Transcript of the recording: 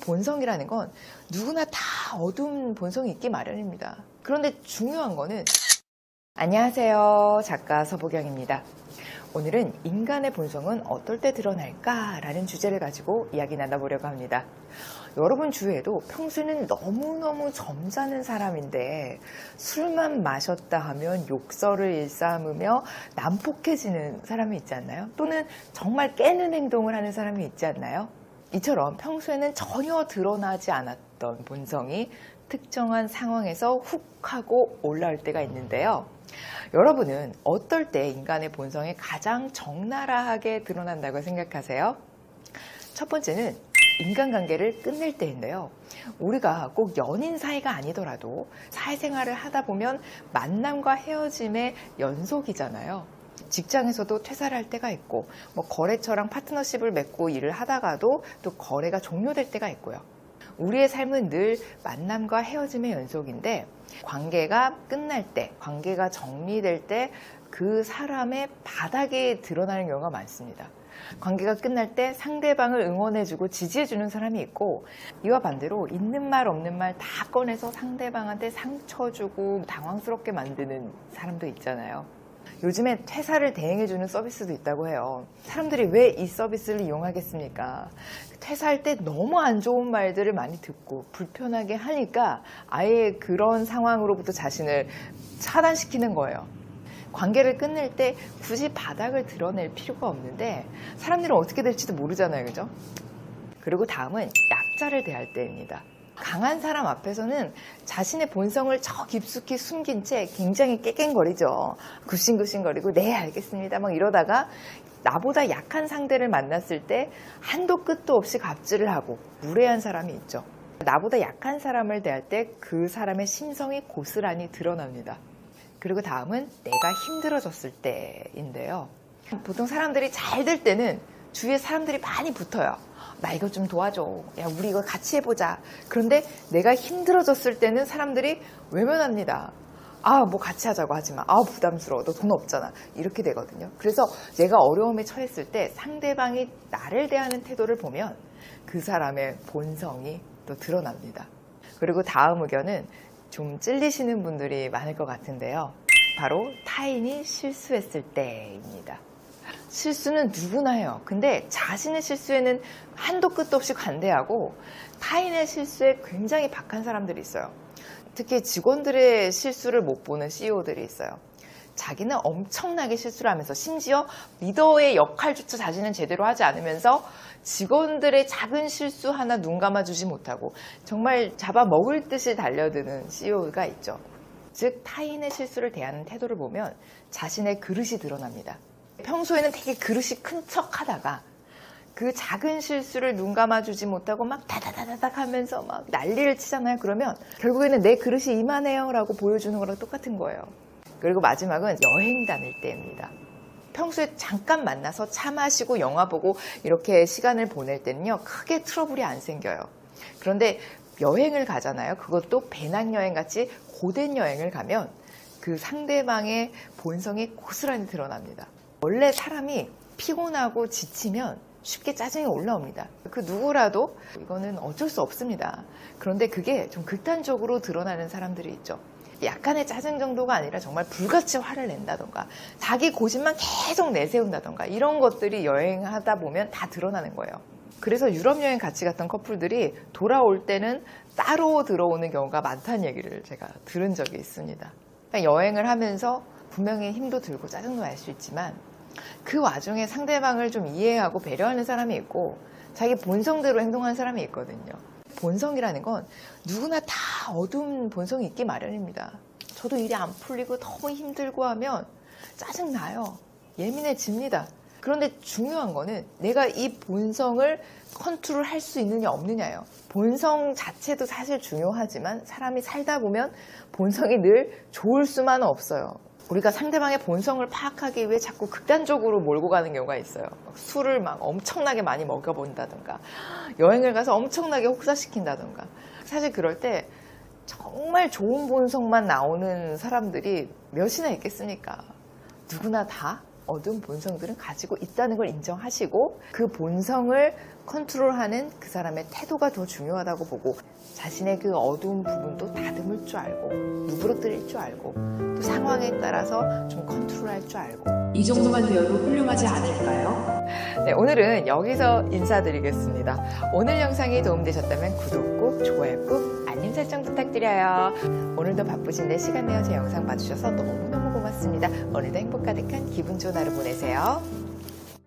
본성이라는 건 누구나 다 어두운 본성이 있기 마련입니다. 그런데 중요한 거는 안녕하세요. 작가 서보경입니다. 오늘은 인간의 본성은 어떨 때 드러날까? 라는 주제를 가지고 이야기 나눠보려고 합니다. 여러분 주위에도 평소에는 너무너무 점잖은 사람인데 술만 마셨다 하면 욕설을 일삼으며 난폭해지는 사람이 있지 않나요? 또는 정말 깨는 행동을 하는 사람이 있지 않나요? 이처럼 평소에는 전혀 드러나지 않았던 본성이 특정한 상황에서 훅 하고 올라올 때가 있는데요. 여러분은 어떨 때 인간의 본성이 가장 적나라하게 드러난다고 생각하세요? 첫 번째는 인간관계를 끝낼 때인데요. 우리가 꼭 연인 사이가 아니더라도 사회생활을 하다 보면 만남과 헤어짐의 연속이잖아요. 직장에서도 퇴사를 할 때가 있고 거래처랑 파트너십을 맺고 일을 하다가도 또 거래가 종료될 때가 있고요. 우리의 삶은 늘 만남과 헤어짐의 연속인데 관계가 끝날 때, 관계가 정리될 때 그 사람의 바닥이 드러나는 경우가 많습니다. 관계가 끝날 때 상대방을 응원해주고 지지해주는 사람이 있고 이와 반대로 있는 말 없는 말 다 꺼내서 상대방한테 상처 주고 당황스럽게 만드는 사람도 있잖아요. 요즘에 퇴사를 대행해주는 서비스도 있다고 해요. 사람들이 왜 이 서비스를 이용하겠습니까? 퇴사할 때 너무 안 좋은 말들을 많이 듣고 불편하게 하니까 아예 그런 상황으로부터 자신을 차단시키는 거예요. 관계를 끝낼 때 굳이 바닥을 드러낼 필요가 없는데 사람들은 어떻게 될지도 모르잖아요, 그죠? 그리고 다음은 약자를 대할 때입니다. 강한 사람 앞에서는 자신의 본성을 저 깊숙이 숨긴 채 굉장히 깨갱거리죠. 굽신굽신거리고 네 알겠습니다 막 이러다가 나보다 약한 상대를 만났을 때 한도 끝도 없이 갑질을 하고 무례한 사람이 있죠. 나보다 약한 사람을 대할 때 그 사람의 심성이 고스란히 드러납니다. 그리고 다음은 내가 힘들어졌을 때인데요. 보통 사람들이 잘 될 때는 주위에 사람들이 많이 붙어요. 나 이거 좀 도와줘. 야, 우리 이거 같이 해보자. 그런데 내가 힘들어졌을 때는 사람들이 외면합니다. 아, 뭐 같이 하자고 하지 마. 아, 부담스러워. 너 돈 없잖아. 이렇게 되거든요. 그래서 내가 어려움에 처했을 때 상대방이 나를 대하는 태도를 보면 그 사람의 본성이 또 드러납니다. 그리고 다음 의견은 좀 찔리시는 분들이 많을 것 같은데요. 바로 타인이 실수했을 때입니다. 실수는 누구나 해요. 근데 자신의 실수에는 한도 끝도 없이 관대하고 타인의 실수에 굉장히 박한 사람들이 있어요. 특히 직원들의 실수를 못 보는 CEO들이 있어요. 자기는 엄청나게 실수를 하면서 심지어 리더의 역할조차 자신은 제대로 하지 않으면서 직원들의 작은 실수 하나 눈 감아주지 못하고 정말 잡아먹을 듯이 달려드는 CEO가 있죠. 즉 타인의 실수를 대하는 태도를 보면 자신의 그릇이 드러납니다. 평소에는 되게 그릇이 큰 척 하다가 그 작은 실수를 눈 감아주지 못하고 막 다다다닥 하면서 막 난리를 치잖아요. 그러면 결국에는 내 그릇이 이만해요 라고 보여주는 거랑 똑같은 거예요. 그리고 마지막은 여행 다닐 때입니다. 평소에 잠깐 만나서 차 마시고 영화 보고 이렇게 시간을 보낼 때는요 크게 트러블이 안 생겨요. 그런데 여행을 가잖아요. 그것도 배낭여행 같이 고된 여행을 가면 그 상대방의 본성이 고스란히 드러납니다. 원래 사람이 피곤하고 지치면 쉽게 짜증이 올라옵니다. 그 누구라도 이거는 어쩔 수 없습니다. 그런데 그게 좀 극단적으로 드러나는 사람들이 있죠. 약간의 짜증 정도가 아니라 정말 불같이 화를 낸다던가 자기 고집만 계속 내세운다던가 이런 것들이 여행하다 보면 다 드러나는 거예요. 그래서 유럽 여행 같이 갔던 커플들이 돌아올 때는 따로 들어오는 경우가 많다는 얘기를 제가 들은 적이 있습니다. 여행을 하면서 분명히 힘도 들고 짜증도 날 수 있지만 그 와중에 상대방을 좀 이해하고 배려하는 사람이 있고 자기 본성대로 행동하는 사람이 있거든요. 본성이라는 건 누구나 다 어두운 본성이 있기 마련입니다. 저도 일이 안 풀리고 너무 힘들고 하면 짜증나요. 예민해집니다. 그런데 중요한 거는 내가 이 본성을 컨트롤할 수 있느냐 없느냐예요. 본성 자체도 사실 중요하지만 사람이 살다 보면 본성이 늘 좋을 수만은 없어요. 우리가 상대방의 본성을 파악하기 위해 자꾸 극단적으로 몰고 가는 경우가 있어요. 술을 막 엄청나게 많이 먹여본다든가 여행을 가서 엄청나게 혹사시킨다든가 사실 그럴 때 정말 좋은 본성만 나오는 사람들이 몇이나 있겠습니까? 누구나 다 어두운 본성들은 가지고 있다는 걸 인정하시고 그 본성을 컨트롤하는 그 사람의 태도가 더 중요하다고 보고 자신의 그 어두운 부분도 다듬을 줄 알고 누그러뜨릴 줄 알고 또 상황에 따라서 좀 컨트롤할 줄 알고 이 정도만 되어도 훌륭하지 않을까요? 네, 오늘은 여기서 인사드리겠습니다. 오늘 영상이 도움되셨다면 구독 꾹, 좋아요 꾹, 알림 설정 부탁드려요. 오늘도 바쁘신데 시간 내어 제 영상 봐주셔서 너무너무 고맙습니다. 오늘도 행복 가득한 기분 좋은 하루 보내세요.